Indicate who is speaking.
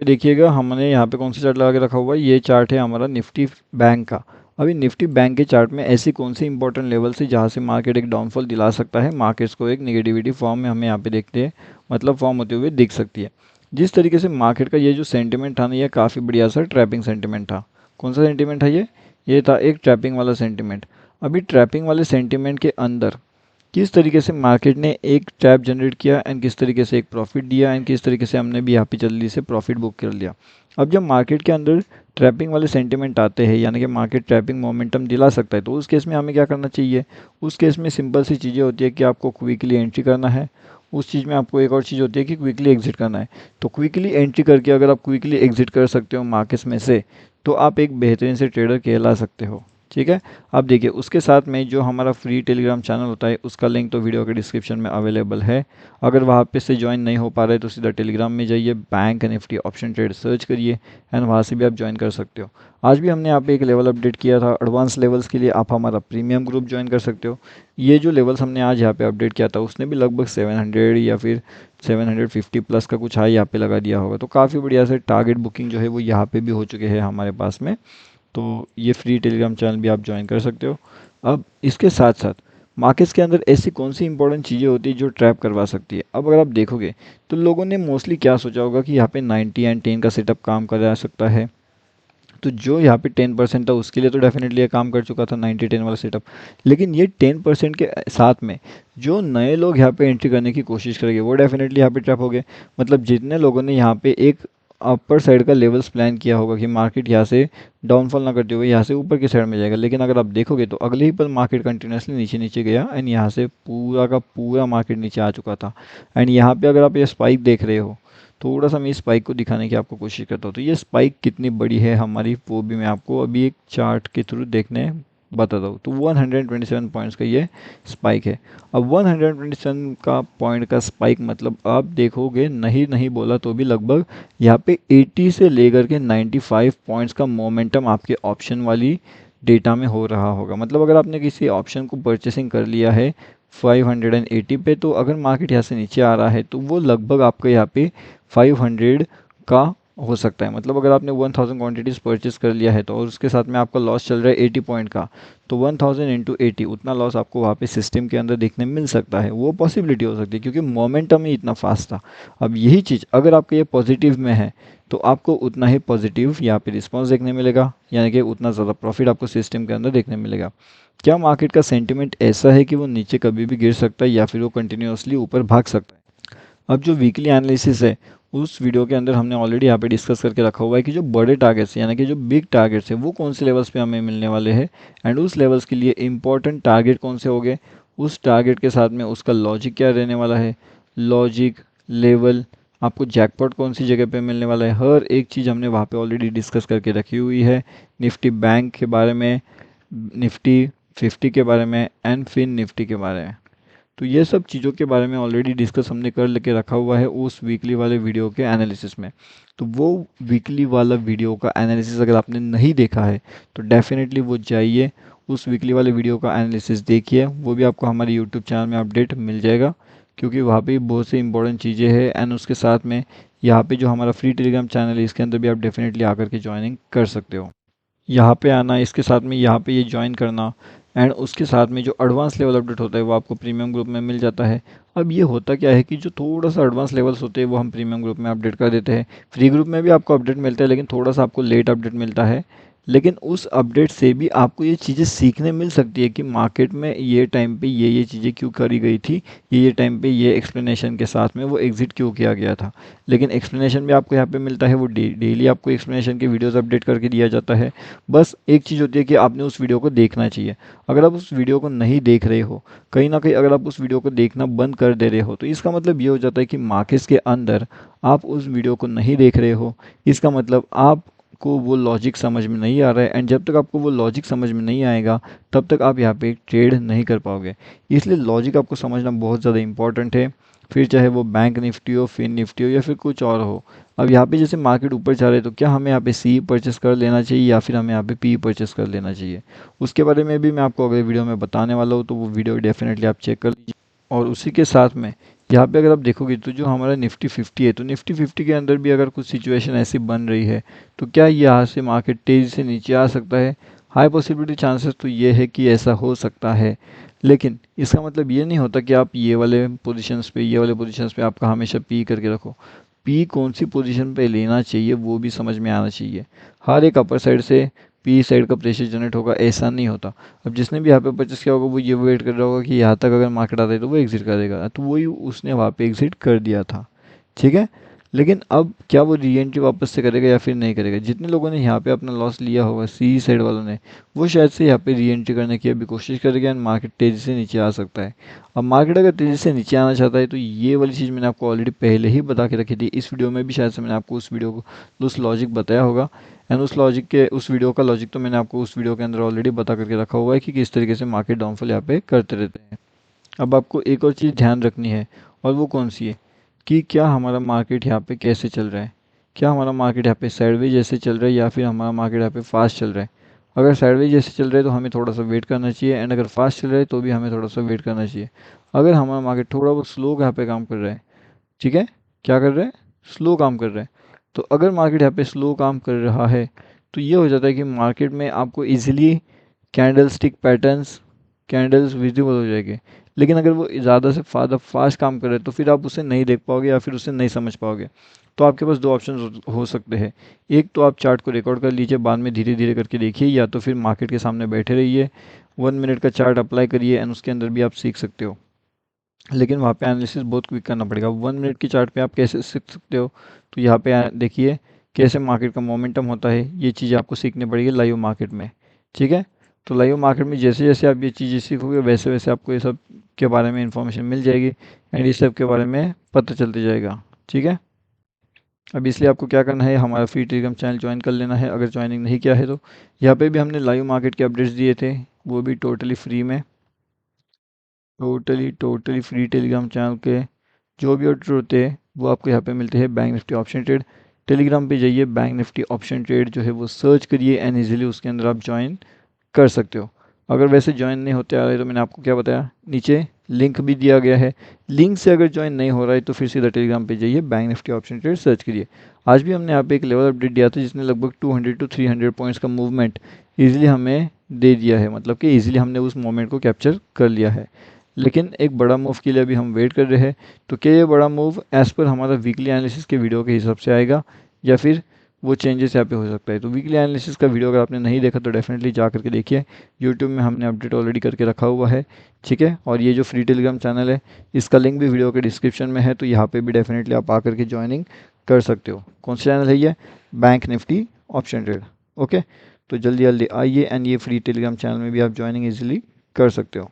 Speaker 1: देखिएगा हमने यहाँ पे कौन सा चार्ट लगा के रखा हुआ है, ये चार्ट है हमारा निफ्टी बैंक का। अभी निफ्टी बैंक के चार्ट में ऐसी कौन सी इंपॉर्टेंट लेवल से जहाँ से मार्केट एक डाउनफॉल दिला सकता है, मार्केट्स को एक नेगेटिविटी फॉर्म में हमें यहाँ पे देखते हैं, मतलब फॉर्म होते हुए दिख सकती है। जिस तरीके से मार्केट का ये जो सेंटिमेंट था ना, ये काफ़ी बढ़िया सा ट्रैपिंग सेंटिमेंट था। कौन सा सेंटिमेंट था ये था एक ट्रैपिंग वाला सेंटिमेंट। अभी ट्रैपिंग वाले सेंटिमेंट के अंदर किस तरीके से मार्केट ने एक ट्रैप जनरेट किया एंड किस तरीके से एक प्रॉफिट दिया एंड किस तरीके से हमने भी यहाँ पे जल्दी से प्रॉफिट बुक कर लिया। अब जब मार्केट के अंदर ट्रैपिंग वाले सेंटिमेंट आते हैं, यानी कि मार्केट ट्रैपिंग मोमेंटम दिला सकता है, तो उस केस में हमें क्या करना चाहिए। उस केस में सिंपल सी चीज़ें होती है कि आपको क्विकली एंट्री करना है। उस चीज़ में आपको एक और चीज़ होती है कि क्विकली एग्जिट करना है। तो क्विकली एंट्री करके अगर आप क्विकली एग्जिट कर सकते हो मार्केट्स में से, तो आप एक बेहतरीन से ट्रेडर कहला सकते हो। ठीक है। अब देखिए उसके साथ में जो हमारा फ्री टेलीग्राम चैनल होता है, उसका लिंक तो वीडियो के डिस्क्रिप्शन में अवेलेबल है। अगर वहाँ पे से ज्वाइन नहीं हो पा रहे तो सीधा टेलीग्राम में जाइए, bank Nifty option trade search करिए एंड वहाँ से भी आप ज्वाइन कर सकते हो। आज भी हमने यहाँ पे एक लेवल अपडेट किया था एडवांस लेवल्स के लिए, आप हमारा प्रीमियम ग्रुप ज्वाइन कर सकते हो। ये जो लेवल्स हमने आज यहाँ पे अपडेट किया था, उसने भी लगभग 700 या फिर 750 प्लस का कुछ हाई यहाँ पे लगा दिया होगा। तो काफ़ी बढ़िया से टारगेट बुकिंग जो है वो यहाँ पे भी हो चुके हैं हमारे पास में। तो ये फ्री टेलीग्राम चैनल भी आप ज्वाइन कर सकते हो। अब इसके साथ साथ मार्केट्स के अंदर ऐसी कौन सी इंपॉर्टेंट चीज़ें होती है जो ट्रैप करवा सकती है। अब अगर आप देखोगे तो लोगों ने मोस्टली क्या सोचा होगा कि यहाँ पे 90 एंड 10 का सेटअप काम करा सकता है। तो जो यहाँ पे 10% था उसके लिए तो डेफिनेटली ये काम कर चुका था 90-10 वाला सेटअप। लेकिन ये 10% के साथ में जो नए लोग यहाँ पे एंट्री करने की कोशिश करेंगे वो डेफिनेटली यहाँ पे ट्रैप हो गए। मतलब जितने लोगों ने यहाँ पे एक अपर साइड का लेवल्स प्लान किया होगा कि मार्केट यहाँ से डाउनफॉल ना करते हुए यहाँ से ऊपर की साइड में जाएगा, लेकिन अगर आप देखोगे तो अगले ही पल मार्केट कंटिन्यूसली नीचे नीचे गया एंड यहाँ से पूरा का पूरा मार्केट नीचे आ चुका था। एंड यहाँ पे अगर आप ये स्पाइक देख रहे हो, थोड़ा सा मैं इस स्पाइक को दिखाने की आपको कोशिश करता हूँ। तो ये स्पाइक कितनी बड़ी है हमारी, वो भी मैं आपको अभी एक चार्ट के थ्रू देखने बताता हूँ। तो 127 पॉइंट्स का ये स्पाइक है। अब 127 का पॉइंट का स्पाइक मतलब आप देखोगे, नहीं नहीं बोला तो भी लगभग यहाँ पे 80 से लेकर के 95 पॉइंट्स का मोमेंटम आपके ऑप्शन वाली डेटा में हो रहा होगा। मतलब अगर आपने किसी ऑप्शन को परचेसिंग कर लिया है 580 पे, तो अगर मार्केट यहाँ से नीचे आ रहा है तो वो लगभग आपका यहाँ पे 500 का हो सकता है। मतलब अगर आपने 1000 क्वांटिटीज़ परचेस कर लिया है तो, और उसके साथ में आपका लॉस चल रहा है 80 पॉइंट का, तो 1000 इंटू 80 उतना लॉस आपको वहाँ पे सिस्टम के अंदर देखने मिल सकता है। वो पॉसिबिलिटी हो सकती है क्योंकि मोमेंटम ही इतना फास्ट था। अब यही चीज़ अगर आपका ये पॉजिटिव में है तो आपको उतना ही पॉजिटिव यहाँ पे रिस्पॉन्स देखने मिलेगा, यानी कि उतना ज़्यादा प्रॉफिट आपको सिस्टम के अंदर देखने मिलेगा। क्या मार्केट का सेंटिमेंट ऐसा है कि वो नीचे कभी भी गिर सकता है या फिर वो कंटिन्यूसली ऊपर भाग सकता है। अब जो वीकली एनालिसिस है उस वीडियो के अंदर हमने ऑलरेडी यहाँ पे डिस्कस करके रखा हुआ है कि जो बड़े टारगेट्स यानी कि जो बिग टारगेट्स है वो कौन से लेवल्स पे हमें मिलने वाले हैं एंड उस लेवल्स के लिए इंपॉर्टेंट टारगेट कौन से होंगे, उस टारगेट के साथ में उसका लॉजिक क्या रहने वाला है, लॉजिक लेवल, आपको जैकपॉट कौन सी जगह पे मिलने वाला है, हर एक चीज़ हमने वहाँ पे ऑलरेडी डिस्कस करके रखी हुई है। निफ्टी बैंक के बारे में, निफ्टी 50 के बारे में एंड फिन निफ्टी के बारे में। तो ये सब चीज़ों के बारे में ऑलरेडी डिस्कस हमने कर लेके रखा हुआ है उस वीकली वाले वीडियो के एनालिसिस में। तो वो वीकली वाला वीडियो का एनालिसिस अगर आपने नहीं देखा है तो डेफिनेटली वो जाइए, उस वीकली वाले वीडियो का एनालिसिस देखिए। वो भी आपको हमारे यूट्यूब चैनल में अपडेट मिल जाएगा क्योंकि वहाँ पे बहुत सी इंपॉर्टेंट चीज़ें हैं। एंड उसके साथ में यहाँ पे जो हमारा फ्री टेलीग्राम चैनल है इसके अंदर भी आप डेफिनेटली आकर के ज्वाइनिंग कर सकते हो। यहाँ पे आना, इसके साथ में यहाँ पे ये ज्वाइन करना एंड उसके साथ में जो एडवांस लेवल अपडेट होता है वो आपको प्रीमियम ग्रुप में मिल जाता है। अब ये होता क्या है कि जो थोड़ा सा एडवांस लेवल्स होते हैं वो हम प्रीमियम ग्रुप में अपडेट कर देते हैं। फ्री ग्रुप में भी आपको अपडेट मिलता है लेकिन थोड़ा सा आपको लेट अपडेट मिलता है। लेकिन उस अपडेट से भी आपको ये चीज़ें सीखने मिल सकती है कि मार्केट में ये टाइम पे ये चीज़ें क्यों करी गई थी, ये टाइम पे ये एक्सप्लेनेशन के साथ में वो एग्ज़िट क्यों किया गया था। लेकिन एक्सप्लेनेशन भी आपको यहाँ पे मिलता है, वो डेली आपको एक्सप्लेनेशन के वीडियोस अपडेट करके दिया जाता है। बस एक चीज़ होती है कि आपने उस वीडियो को देखना चाहिए। अगर आप उस वीडियो को नहीं देख रहे हो, कहीं ना कहीं अगर आप उस वीडियो को देखना बंद कर दे रहे हो, तो इसका मतलब ये हो जाता है कि मार्केट्स के अंदर आप उस वीडियो को नहीं देख रहे हो। इसका मतलब आपको वो लॉजिक समझ में नहीं आ रहा है एंड जब तक आपको वो लॉजिक समझ में नहीं आएगा तब तक आप यहाँ पे ट्रेड नहीं कर पाओगे। इसलिए लॉजिक आपको समझना बहुत ज़्यादा इंपॉर्टेंट है। फिर चाहे वो बैंक निफ्टी हो, फिन निफ्टी हो या फिर कुछ और हो। अब यहाँ पे जैसे मार्केट ऊपर जा रहा है तो क्या हमें यहाँ पे सी परचेस कर लेना चाहिए या फिर हमें यहाँ पे पी परचेस कर लेना चाहिए, उसके बारे में भी मैं आपको अगले वीडियो में बताने वाला हूँ। तो वो वीडियो डेफिनेटली आप चेक कर लीजिए। और उसी के साथ में यहाँ पे अगर आप देखोगे तो जो हमारा निफ्टी 50 है, तो निफ्टी 50 के अंदर भी अगर कुछ सिचुएशन ऐसी बन रही है तो क्या यहाँ से मार्केट तेज़ी से नीचे आ सकता है? हाई पॉसिबिलिटी चांसेस तो ये है कि ऐसा हो सकता है, लेकिन इसका मतलब ये नहीं होता कि आप ये वाले पोजीशंस पे आपका हमेशा पी करके रखो। पी कौन सी पोजीशन पे लेना चाहिए वो भी समझ में आना चाहिए। हर एक अपर साइड से पी साइड का प्रेशर जनरेट होगा ऐसा नहीं होता। अब जिसने भी यहाँ पे परचेस किया होगा वो ये वेट कर रहा होगा कि यहाँ तक अगर मार्केट आता है तो वो एग्जिट कर देगा, तो वही उसने वहाँ पे एग्जिट कर दिया था, ठीक है। लेकिन अब क्या वो री एंट्री वापस से करेगा या फिर नहीं करेगा? जितने लोगों ने यहाँ पे अपना लॉस लिया होगा सी साइड वालों ने, वो शायद से यहाँ पे री एंट्री करने की अभी कोशिश करेगा एंड मार्केट तेज़ी से नीचे आ सकता है। अब मार्केट अगर तेज़ी से नीचे आना चाहता है तो ये वाली चीज़ मैंने आपको ऑलरेडी पहले ही बता के रखी थी। इस वीडियो में भी शायद से मैंने आपको उस लॉजिक बताया होगा एंड उस वीडियो का लॉजिक तो मैंने आपको उस वीडियो के अंदर ऑलरेडी बता करके रखा हुआ है कि किस तरीके से मार्केट डाउनफॉल यहाँ पे करते रहते हैं। अब आपको एक और चीज़ ध्यान रखनी है, और वो कौन सी है कि क्या हमारा मार्केट यहाँ पे कैसे चल रहा है। क्या हमारा मार्केट यहाँ पे साइडवेज जैसे चल रहा है या फिर हमारा मार्केट यहाँ पे फास्ट चल रहा है? अगर साइडवेज जैसे चल रहा है तो हमें थोड़ा सा वेट करना चाहिए एंड अगर फास्ट चल रहा है तो भी हमें थोड़ा सा वेट करना चाहिए। अगर हमारा मार्केट थोड़ा बहुत स्लो यहाँ पे काम कर रहा है, ठीक है, क्या कर रहा है, स्लो काम कर रहा है, तो अगर मार्केट यहाँ पे स्लो काम कर रहा है तो ये हो जाता है कि मार्केट में आपको easily candle stick patterns, candles visible हो जाएंगे। लेकिन अगर वो ज़्यादा से ज़्यादा फास्ट काम करे तो फिर आप उसे नहीं देख पाओगे या फिर उसे नहीं समझ पाओगे। तो आपके पास दो ऑप्शन हो सकते हैं। एक तो आप चार्ट को रिकॉर्ड कर लीजिए, बाद में धीरे धीरे करके देखिए, या तो फिर मार्केट के सामने बैठे रहिए, 1 मिनट का चार्ट अप्लाई करिए एंड उसके अंदर भी आप सीख सकते हो। लेकिन वहाँ पे एनालिसिस बहुत क्विक करना पड़ेगा। 1 मिनट की चार्ट पे आप कैसे सीख सकते हो? तो यहाँ पे देखिए कैसे मार्केट का मोमेंटम होता है, ये चीज़ें आपको सीखनी पड़ेगी लाइव मार्केट में, ठीक है। तो लाइव मार्केट में जैसे जैसे आप ये चीज़ें सीखोगे वैसे वैसे आपको ये सब के बारे में इंफॉर्मेशन मिल जाएगी एंड इस सब के बारे में पता चलते जाएगा, ठीक है। अब इसलिए आपको क्या करना है, हमारा फ्री टेलीग्राम चैनल ज्वाइन कर लेना है अगर ज्वाइनिंग नहीं किया है तो। यहाँ पे भी हमने लाइव मार्केट के अपडेट्स दिए थे, वो भी टोटली फ्री में, टोटली फ्री टेलीग्राम चैनल के जो भी ऑर्डर होते हैं वो आपको यहाँ पे मिलते हैं। Bank Nifty option trade, Telegram पे जाइए, बैंक निफ्टी ऑप्शन ट्रेड जो है वो सर्च करिए एंड ईजिली उसके अंदर आप ज्वाइन कर सकते हो। अगर वैसे ज्वाइन नहीं होते आ रहे तो मैंने आपको क्या बताया, नीचे लिंक भी दिया गया है, लिंक से अगर ज्वाइन नहीं हो रहा है तो फिर सीधा टेलीग्राम पे जाइए, bank Nifty option trade search करिए। आज भी हमने यहाँ पे एक लेवल अपडेट दिया था जिसने लगभग 200 टू 300 पॉइंट्स का मूवमेंट ईजिली हमें दे दिया है, मतलब कि ईजिली हमने उस मोमेंट को कैप्चर कर लिया है। लेकिन एक बड़ा मूव के लिए अभी हम वेट कर रहे हैं। तो क्या ये बड़ा मूव एज़ पर हमारा वीकली एनालिसिस के वीडियो के हिसाब से आएगा या फिर वो चेंजेस यहाँ पे हो सकता है? तो वीकली एनालिसिस का वीडियो अगर आपने नहीं देखा तो डेफिनेटली जा करके देखिए, यूट्यूब में हमने अपडेट ऑलरेडी करके रखा हुआ है, ठीक है। और ये जो फ्री टेलीग्राम चैनल है इसका लिंक भी वीडियो के डिस्क्रिप्शन में है, तो यहाँ पे भी डेफिनेटली आप आकर के ज्वाइनिंग कर सकते हो। कौन सा चैनल है ये? Bank Nifty option trade, okay. तो जल्दी जल्दी आइए एंड ये फ्री टेलीग्राम चैनल में भी आप ज्वाइनिंग ईजिली कर सकते हो।